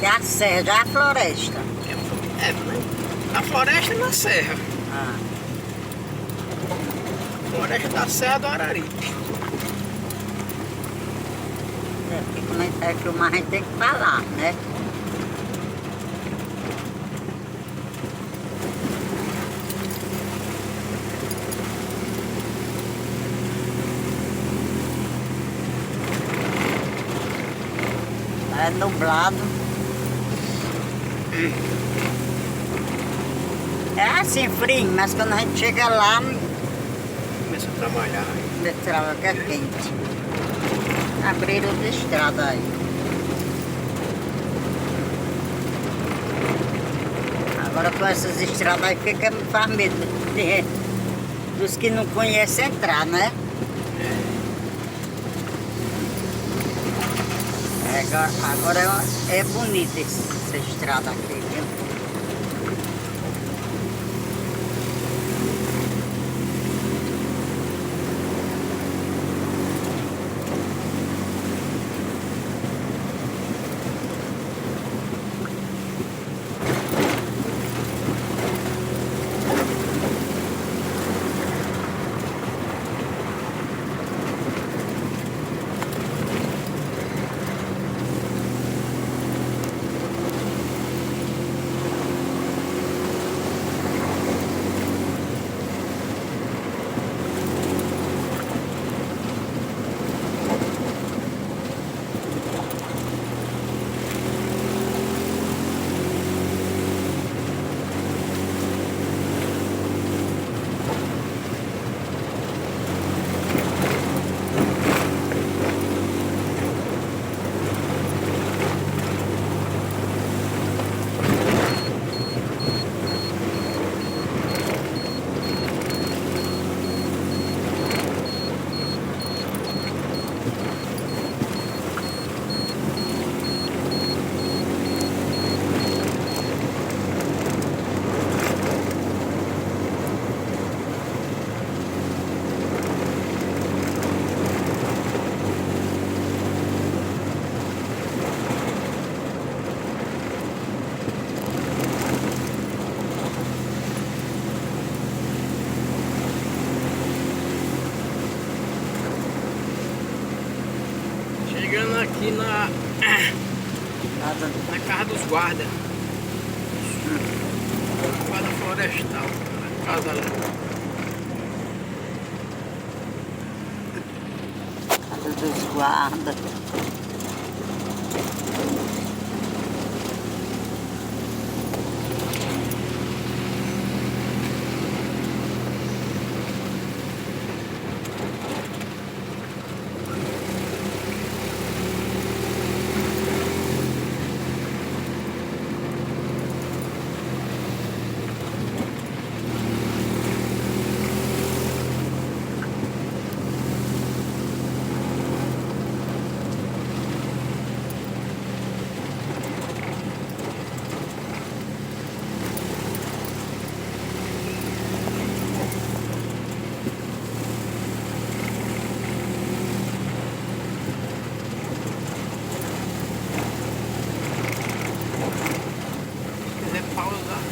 Que é a serra, já é a floresta. É, né? A floresta e na serra. Ah. A floresta da Serra do Araripe. É que o a gente tem que falar, né? É nublado. É assim, frio, mas quando a gente chega lá, Começa a trabalhar. estrada que é quente. Abriram outra estrada aí. Agora com essas estradas aí fica faz medo dos que não conhecem entrar, né? Agora é bonita essa estrada aqui, viu? Chegando aqui na casa dos guardas. Guarda florestal. Na casa lá. Casa dos guardas. Se quiser pausar.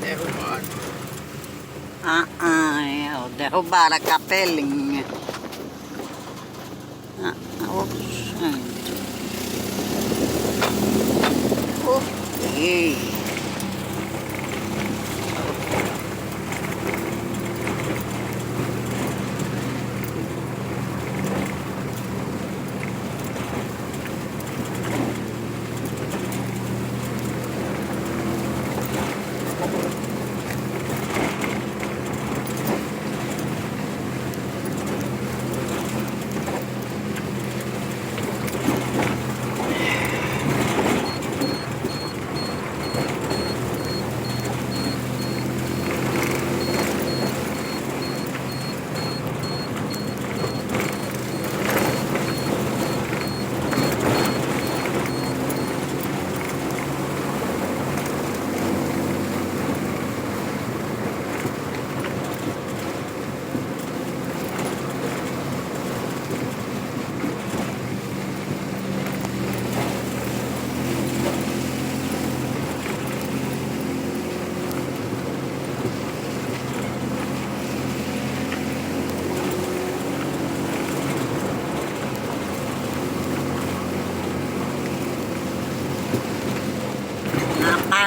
Derrubaram. Derrubaram a capelinha. Oxente. Por quê?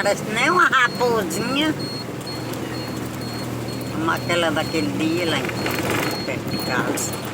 parece nem uma raposinha. Como aquela daquele dia lá em perto de casa.